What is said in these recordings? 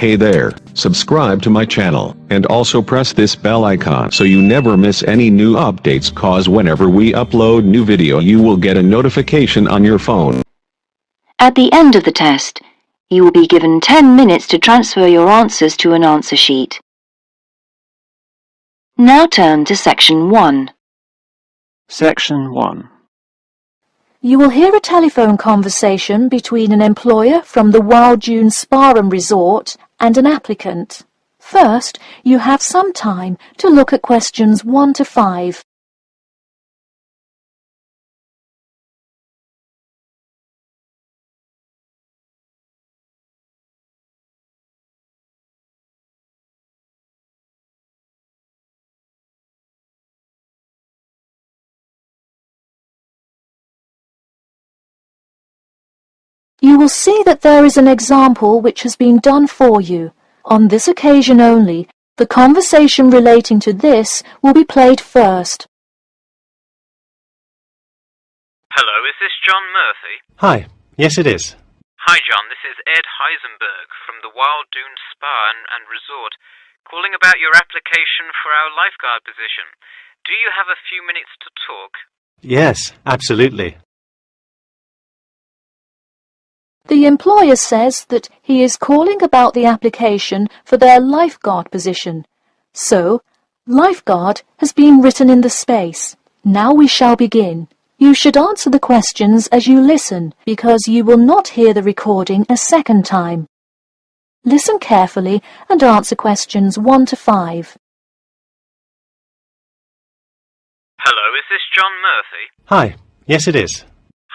Hey there, subscribe to my channel, and also press this bell icon so you never miss any new updates, cause whenever we upload new video you will get a notification on your phone. At the end of the test, you will be given 10 minutes to transfer your answers to an answer sheet. Now turn to Section 1. Section 1. You will hear a telephone conversation between an employer from the Wild Dune Spa and Resort and an applicant. First, you have some time to look at questions 1 to 5. You will see that there is an example which has been done for you. On this occasion only, the conversation relating to this will be played first. Hello, is this John Murphy? Hi, yes it is. Hi John, this is Ed Heisenberg from the Wild Dune Spa and Resort, calling about your application for our lifeguard position. Do you have a few minutes to talk? Yes, absolutely. The employer says that he is calling about the application for their lifeguard position. So, lifeguard has been written in the space. Now we shall begin. You should answer the questions as you listen, because you will not hear the recording a second time. Listen carefully and answer questions 1 to 5. Hello, is this John Murphy? Hi, yes it is.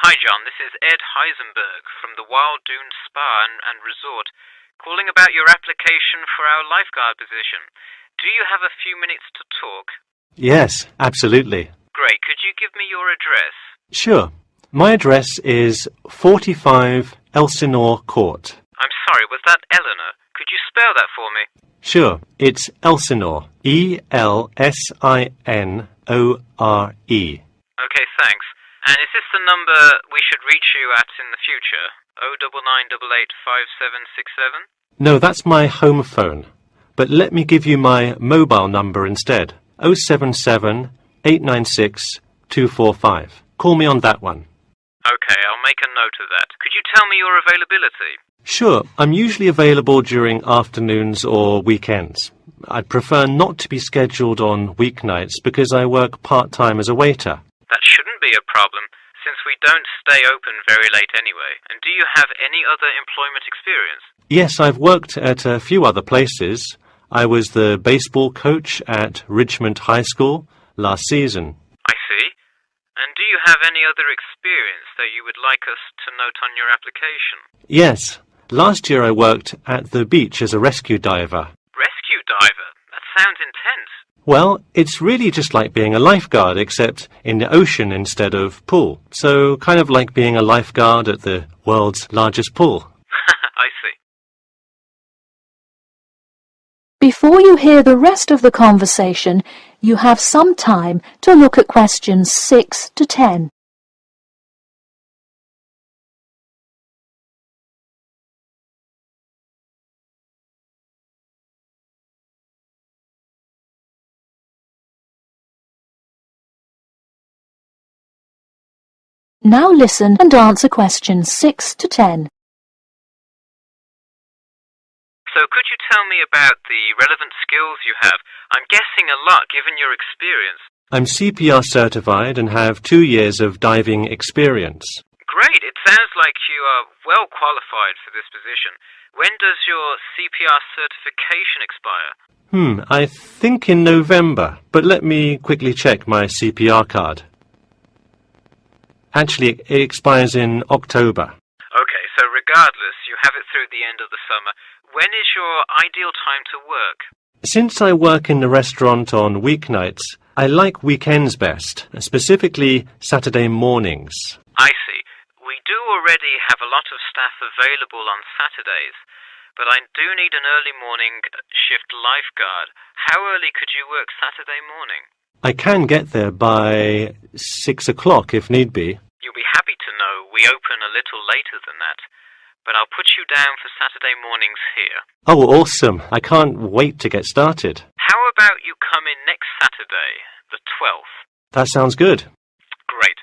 Hi John, this is Ed Heisenberg from the Wild Dune Spa and Resort, calling about your application for our lifeguard position. Do you have a few minutes to talk? Yes, absolutely. Great, could you give me your address? Sure. My address is 45 Elsinore Court. I'm sorry, was that Eleanor? Could you spell that for me? Sure, it's Elsinore. E-L-S-I-N-O-R-E. Okay, thanks. And is this the number we should reach you at in the future? 099885767? No, that's my home phone. But let me give you my mobile number instead. 077 896 245. Call me on that one. Okay, I'll make a note of that. Could you tell me your availability? Sure, I'm usually available during afternoons or weekends. I'd prefer not to be scheduled on weeknights because I work part-time as a waiter. That shouldn't be a problem, since we don't stay open very late anyway. And do you have any other employment experience? Yes, I've worked at a few other places. I was the baseball coach at Richmond High School last season. I see. And do you have any other experience that you would like us to note on your application? Yes. Last year I worked at the beach as a rescue diver. Rescue diver? That sounds intense. Well, it's really just like being a lifeguard, except in the ocean instead of pool. So, kind of like being a lifeguard at the world's largest pool. I see. Before you hear the rest of the conversation, you have some time to look at questions 6 to 10. Now listen and answer questions 6 to 10. So could you tell me about the relevant skills you have? I'm guessing a lot given your experience. I'm CPR certified and have 2 years of diving experience. Great, it sounds like you are well qualified for this position. When does your CPR certification expire? I think in November, but let me quickly check my CPR card. Actually, it expires in October. Okay, so regardless, you have it through the end of the summer. When is your ideal time to work? Since I work in the restaurant on weeknights, I like weekends best, specifically Saturday mornings. I see. We do already have a lot of staff available on Saturdays, but I do need an early morning shift lifeguard. How early could you work Saturday morning? I can get there by 6 o'clock if need be. You'll be happy to know we open a little later than that. but I'll put you down for Saturday mornings here. Oh, awesome. I can't wait to get started. How about you come in next Saturday, the 12th? That sounds good. Great.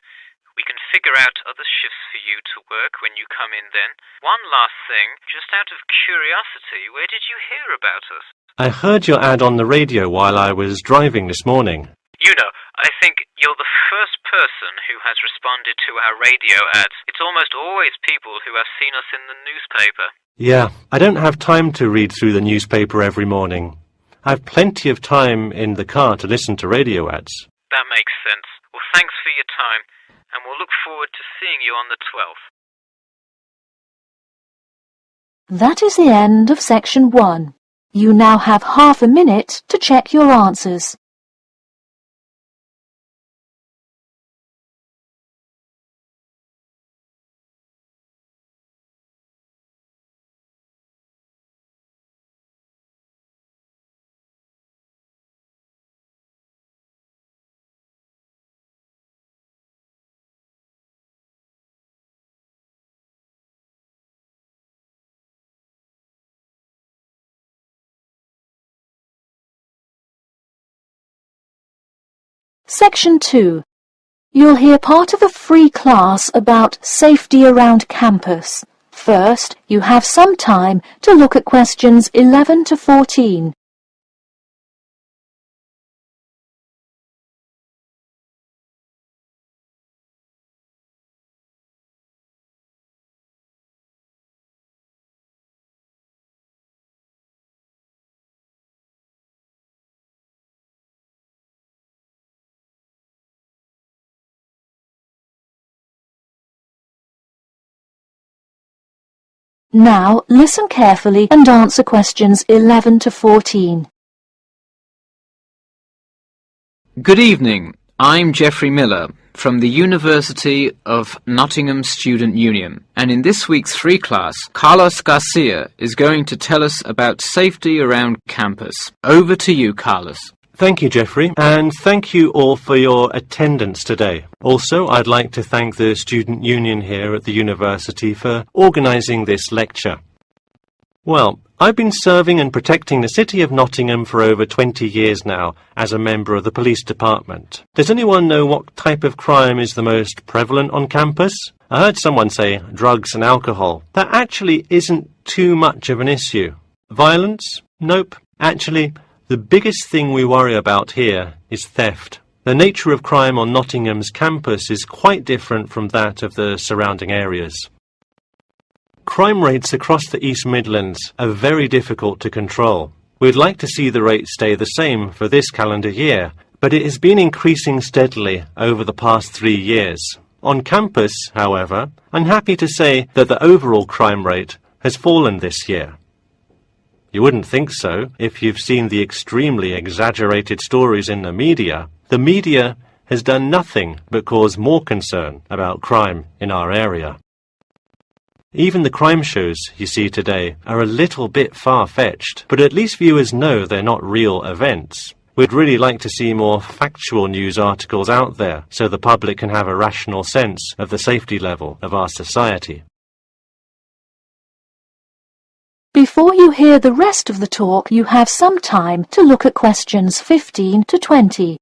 We can figure out other shifts for you to work when you come in then. One last thing, just out of curiosity, where did you hear about us? I heard your ad on the radio while I was driving this morning. You know, I think you're the first person who has responded to our radio ads. It's almost always people who have seen us in the newspaper. Yeah, I don't have time to read through the newspaper every morning. I have plenty of time in the car to listen to radio ads. That makes sense. Well, thanks for your time, and we'll look forward to seeing you on the 12th. That is the end of section 1. You now have half a minute to check your answers. Section 2. You'll hear part of a free class about safety around campus. First, you have some time to look at questions 11 to 14. Now, listen carefully and answer questions 11 to 14. Good evening. I'm Geoffrey Miller from the University of Nottingham Student Union, and in this week's free class, Carlos Garcia is going to tell us about safety around campus. Over to you, Carlos. Thank you, Geoffrey, and thank you all for your attendance today. Also, I'd like to thank the Student Union here at the university for organising this lecture. Well, I've been serving and protecting the City of Nottingham for over 20 years now as a member of the police department. Does anyone know what type of crime is the most prevalent on campus? I heard someone say drugs and alcohol. That actually isn't too much of an issue. Violence? Nope. Actually, the biggest thing we worry about here is theft. The nature of crime on Nottingham's campus is quite different from that of the surrounding areas. Crime rates across the East Midlands are very difficult to control. We'd like to see the rate stay the same for this calendar year, but it has been increasing steadily over the past 3 years. On campus, however, I'm happy to say that the overall crime rate has fallen this year. You wouldn't think so if you've seen the extremely exaggerated stories in the media. The media has done nothing but cause more concern about crime in our area. Even the crime shows you see today are a little bit far-fetched, but at least viewers know they're not real events. We'd really like to see more factual news articles out there so the public can have a rational sense of the safety level of our society. Before you hear the rest of the talk, you have some time to look at questions 15 to 20.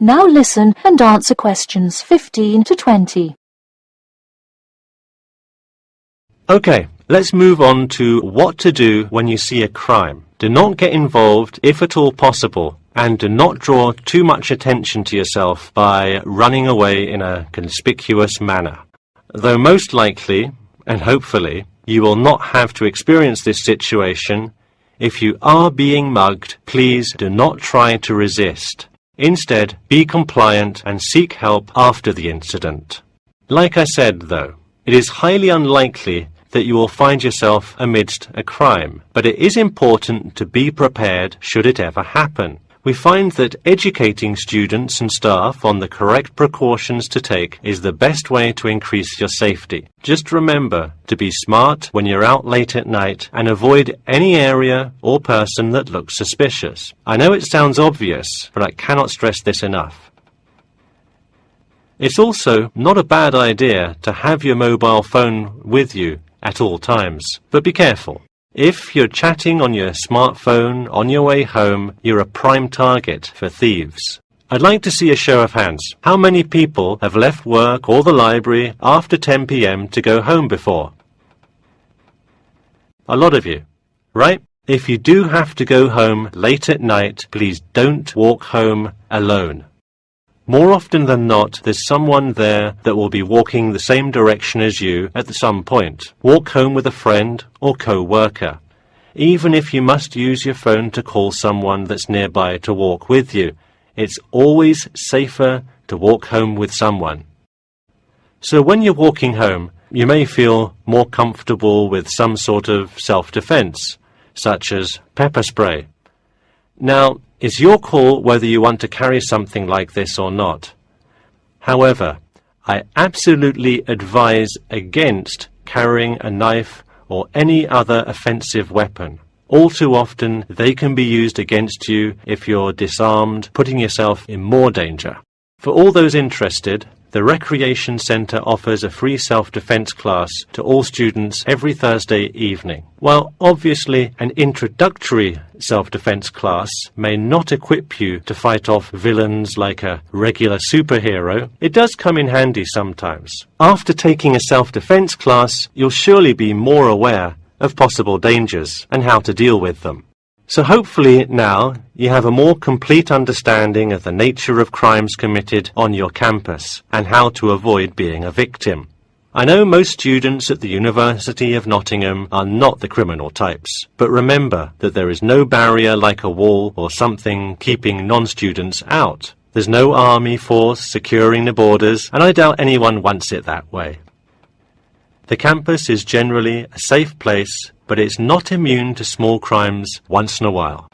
Now listen and answer questions 15 to 20. Okay, let's move on to what to do when you see a crime. Do not get involved if at all possible, and do not draw too much attention to yourself by running away in a conspicuous manner. Though most likely, and hopefully, you will not have to experience this situation, if you are being mugged, please do not try to resist. Instead, be compliant and seek help after the incident. Like I said, though, it is highly unlikely that you will find yourself amidst a crime, but it is important to be prepared should it ever happen. We find that educating students and staff on the correct precautions to take is the best way to increase your safety. Just remember to be smart when you're out late at night and avoid any area or person that looks suspicious. I know it sounds obvious, but I cannot stress this enough. It's also not a bad idea to have your mobile phone with you at all times, but be careful. If you're chatting on your smartphone on your way home, you're a prime target for thieves. I'd like to see a show of hands. How many people have left work or the library after 10 p.m. to go home before? A lot of you, right? If you do have to go home late at night, please don't walk home alone. More often than not, there's someone there that will be walking the same direction as you at some point. Walk home with a friend or co-worker. Even if you must use your phone to call someone that's nearby to walk with you, it's always safer to walk home with someone. So when you're walking home, you may feel more comfortable with some sort of self-defense, such as pepper spray. Now, it's your call whether you want to carry something like this or not. However, I absolutely advise against carrying a knife or any other offensive weapon. All too often, they can be used against you if you're disarmed, putting yourself in more danger. For all those interested, the Recreation Centre offers a free self-defense class to all students every Thursday evening. While obviously an introductory self-defense class may not equip you to fight off villains like a regular superhero, it does come in handy sometimes. After taking a self-defense class, you'll surely be more aware of possible dangers and how to deal with them. So hopefully now you have a more complete understanding of the nature of crimes committed on your campus and how to avoid being a victim. I know most students at the University of Nottingham are not the criminal types, but remember that there is no barrier like a wall or something keeping non-students out. There's no army force securing the borders, and I doubt anyone wants it that way. The campus is generally a safe place, but it's not immune to small crimes once in a while.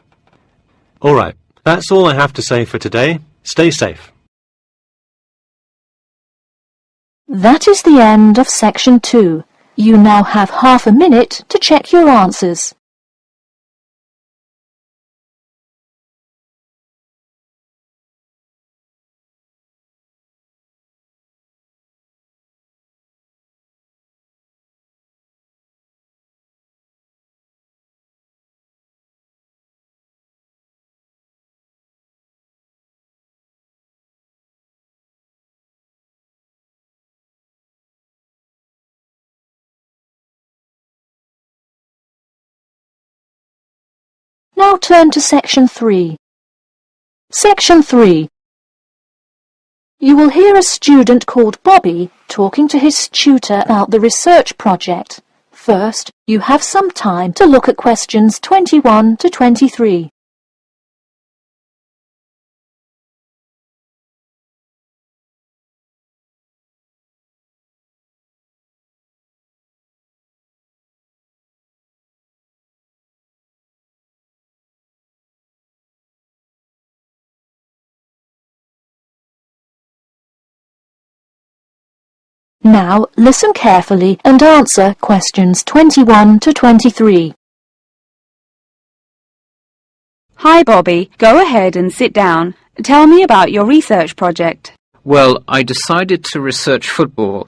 All right, that's all I have to say for today. Stay safe. That is the end of section 2. You now have half a minute to check your answers. Now turn to section 3. Section 3. You will hear a student called Bobby talking to his tutor about the research project. First, you have some time to look at questions 21 to 23. Now listen carefully and answer questions 21 to 23. Hi Bobby, go ahead and sit down. Tell me about your research project. Well, I decided to research football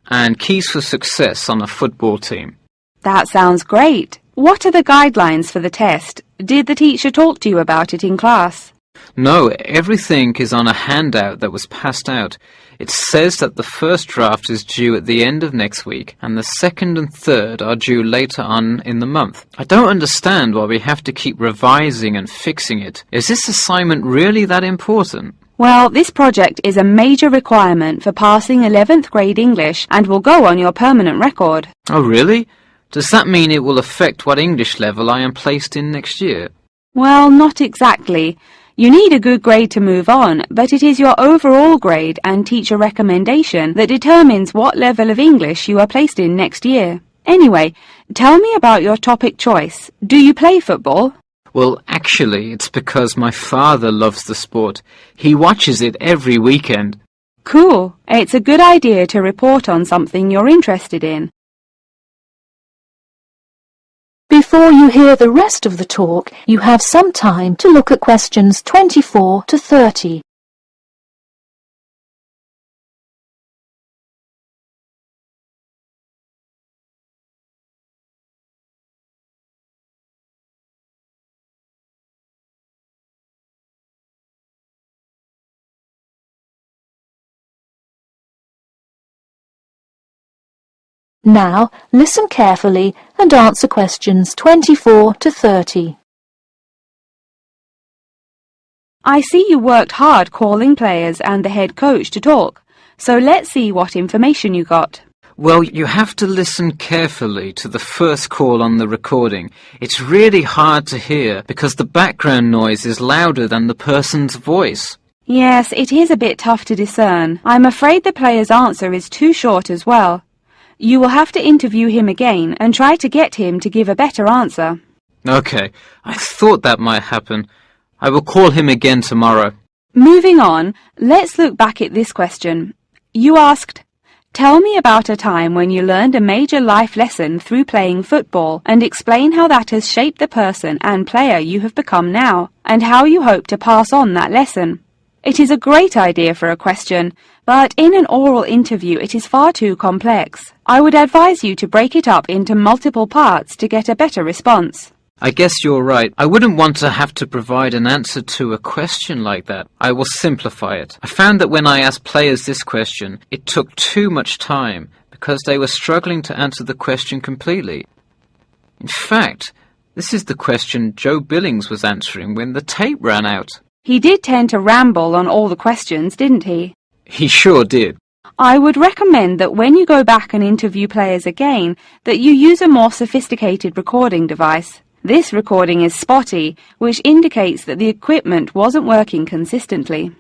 and keys for success on a football team. That sounds great. What are the guidelines for the test? Did the teacher talk to you about it in class? No, everything is on a handout that was passed out. It says that the first draft is due at the end of next week, and the second and third are due later on in the month. I don't understand why we have to keep revising and fixing it. Is this assignment really that important? Well, this project is a major requirement for passing 11th grade English and will go on your permanent record. Oh, really? Does that mean it will affect what English level I am placed in next year? Well, not exactly. You need a good grade to move on, but it is your overall grade and teacher recommendation that determines what level of English you are placed in next year. Anyway, tell me about your topic choice. Do you play football? Well, actually, it's because my father loves the sport. He watches it every weekend. Cool. It's a good idea to report on something you're interested in. Before you hear the rest of the talk, you have some time to look at questions 24 to 30. Now, listen carefully and answer questions 24 to 30. I see you worked hard calling players and the head coach to talk, so let's see what information you got. Well, you have to listen carefully to the first call on the recording. It's really hard to hear because the background noise is louder than the person's voice. Yes, it is a bit tough to discern. I'm afraid the player's answer is too short as well. You will have to interview him again and try to get him to give a better answer. Okay, I thought that might happen. I will call him again tomorrow. Moving on, let's look back at this question. You asked, tell me about a time when you learned a major life lesson through playing football and explain how that has shaped the person and player you have become now, and how you hope to pass on that lesson. It is a great idea for a question, but in an oral interview it is far too complex. I would advise you to break it up into multiple parts to get a better response. I guess you're right. I wouldn't want to have to provide an answer to a question like that. I will simplify it. I found that when I asked players this question, it took too much time because they were struggling to answer the question completely. In fact, this is the question Joe Billings was answering when the tape ran out. He did tend to ramble on all the questions, didn't he? He sure did. I would recommend that when you go back and interview players again, that you use a more sophisticated recording device. This recording is spotty, which indicates that the equipment wasn't working consistently.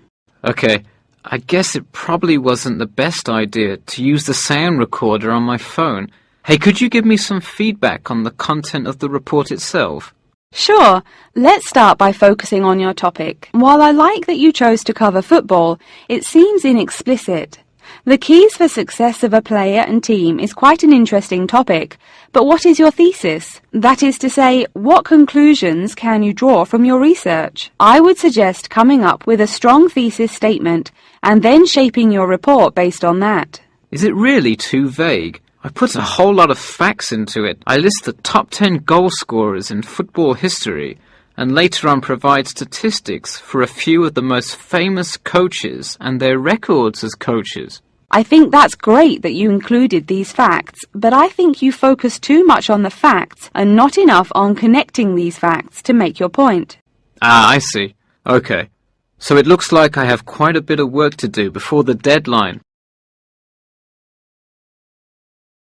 Okay, I guess it probably wasn't the best idea to use the sound recorder on my phone. Hey, could you give me some feedback on the content of the report itself? Sure. Let's start by focusing on your topic. While I like that you chose to cover football, it seems inexplicit. The keys for success of a player and team is quite an interesting topic, but what is your thesis? That is to say, what conclusions can you draw from your research? I would suggest coming up with a strong thesis statement and then shaping your report based on that. Is it really too vague? I put a whole lot of facts into it. I list the top 10 goal scorers in football history and later on provide statistics for a few of the most famous coaches and their records as coaches. I think that's great that you included these facts, but I think you focus too much on the facts and not enough on connecting these facts to make your point. Ah, I see. Okay. So it looks like I have quite a bit of work to do before the deadline.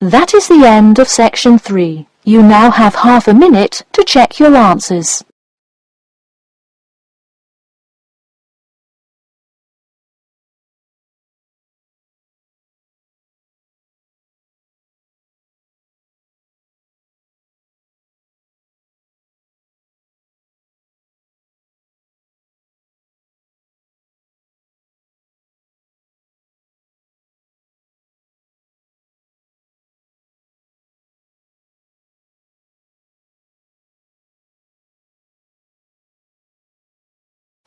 That is the end of section 3. You now have half a minute to check your answers.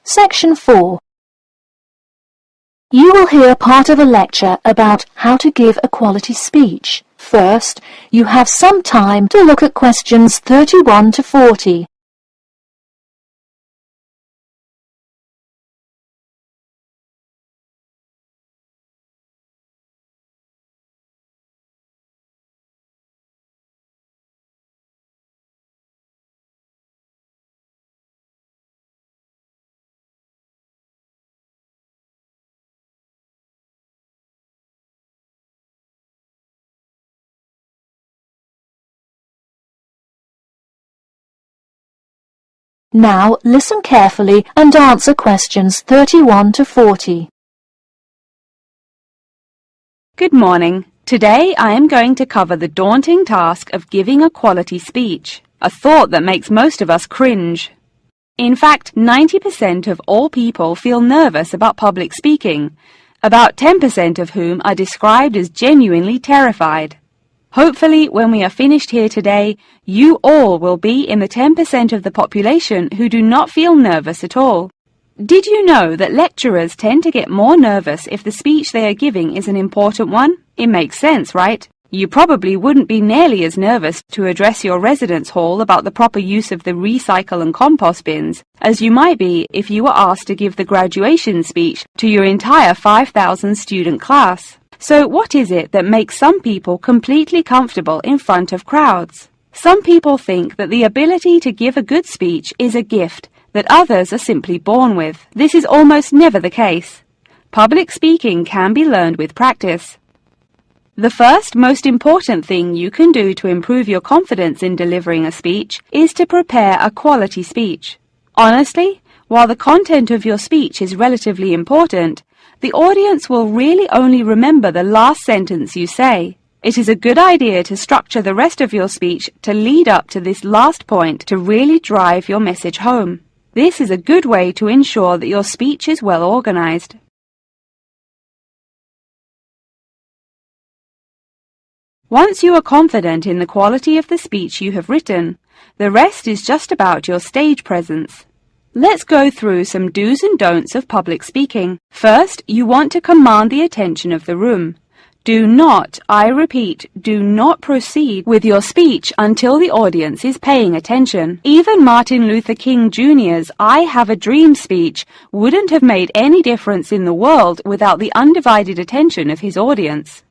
Section 4. You will hear part of a lecture about how to give a quality speech. First, you have some time to look at questions 31 to 40. Now listen carefully and answer questions 31 to 40. Good morning. Today I am going to cover the daunting task of giving a quality speech, a thought that makes most of us cringe. In fact, 90% of all people feel nervous about public speaking, about 10% of whom are described as genuinely terrified. Hopefully, when we are finished here today, you all will be in the 10% of the population who do not feel nervous at all. Did you know that lecturers tend to get more nervous if the speech they are giving is an important one? It makes sense, right? You probably wouldn't be nearly as nervous to address your residence hall about the proper use of the recycle and compost bins as you might be if you were asked to give the graduation speech to your entire 5,000 student class. So what is it that makes some people completely comfortable in front of crowds? Some people think that the ability to give a good speech is a gift that others are simply born with. This is almost never the case. Public speaking can be learned with practice. The first most important thing you can do to improve your confidence in delivering a speech is to prepare a quality speech. Honestly, while the content of your speech is relatively important, the audience will really only remember the last sentence you say. It is a good idea to structure the rest of your speech to lead up to this last point to really drive your message home. This is a good way to ensure that your speech is well organized. Once you are confident in the quality of the speech you have written, the rest is just about your stage presence. Let's go through some do's and don'ts of public speaking. First, you want to command the attention of the room. Do not, I repeat, do not proceed with your speech until the audience is paying attention. Even Martin Luther King Jr.'s I Have a Dream speech wouldn't have made any difference in the world without the undivided attention of his audience.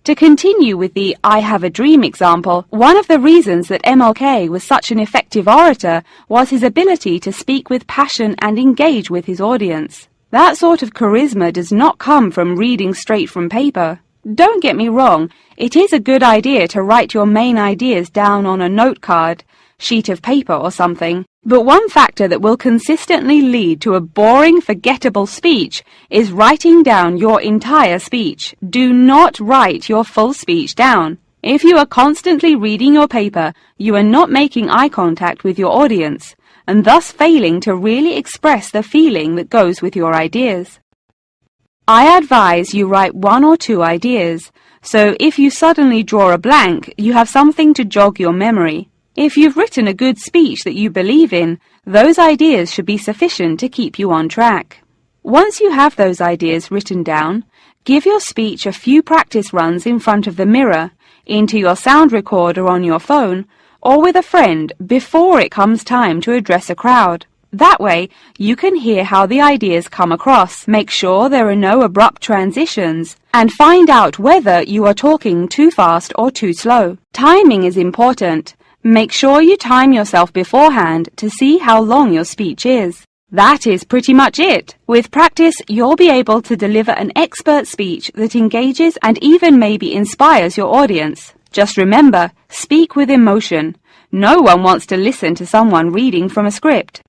To continue with the I Have a Dream example, one of the reasons that MLK was such an effective orator was his ability to speak with passion and engage with his audience. That sort of charisma does not come from reading straight from paper. Don't get me wrong, it is a good idea to write your main ideas down on a note card, sheet of paper or something, but one factor that will consistently lead to a boring, forgettable speech is writing down your entire speech. Do not write your full speech down. If you are constantly reading your paper, you are not making eye contact with your audience, and thus failing to really express the feeling that goes with your ideas. I advise you write 1 or 2 ideas, so if you suddenly draw a blank, you have something to jog your memory. If you've written a good speech that you believe in, those ideas should be sufficient to keep you on track. Once you have those ideas written down, give your speech a few practice runs in front of the mirror, into your sound recorder on your phone, or with a friend before it comes time to address a crowd. That way, you can hear how the ideas come across, make sure there are no abrupt transitions, and find out whether you are talking too fast or too slow. Timing is important. Make sure you time yourself beforehand to see how long your speech is. That is pretty much it. With practice, you'll be able to deliver an expert speech that engages and even maybe inspires your audience. Just remember, speak with emotion. No one wants to listen to someone reading from a script.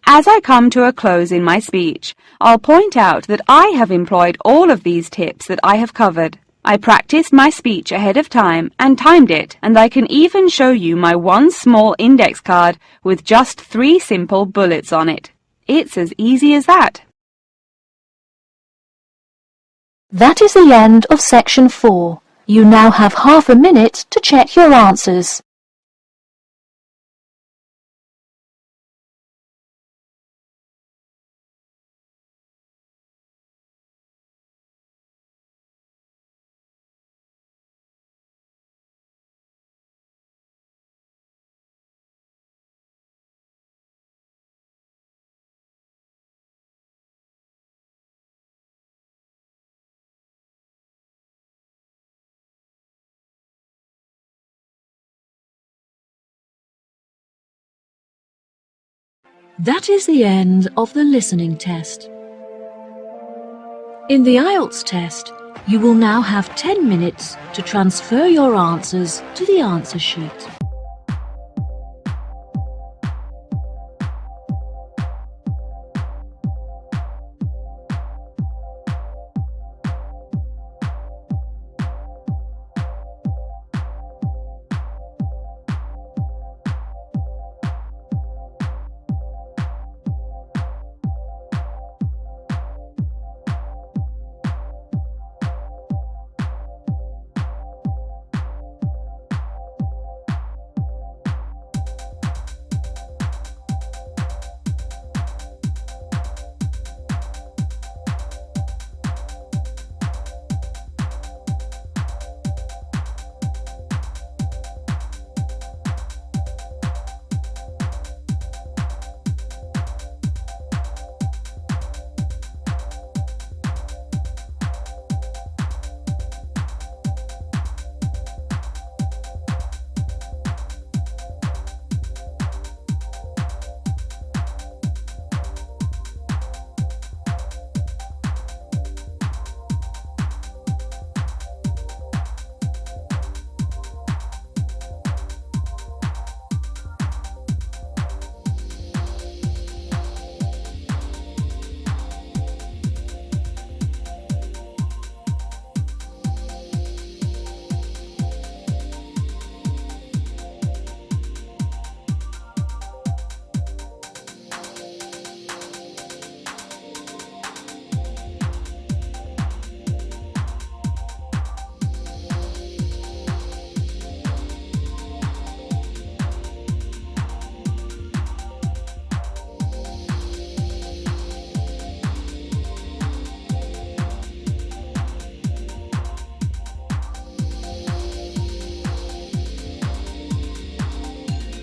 As I come to a close in my speech, I'll point out that I have employed all of these tips that I have covered. I practiced my speech ahead of time and timed it, and I can even show you my one small index card with just 3 simple bullets on it. It's as easy as that. That is the end of section 4. You now have half a minute to check your answers. That is the end of the listening test. In the IELTS test, you will now have 10 minutes to transfer your answers to the answer sheet.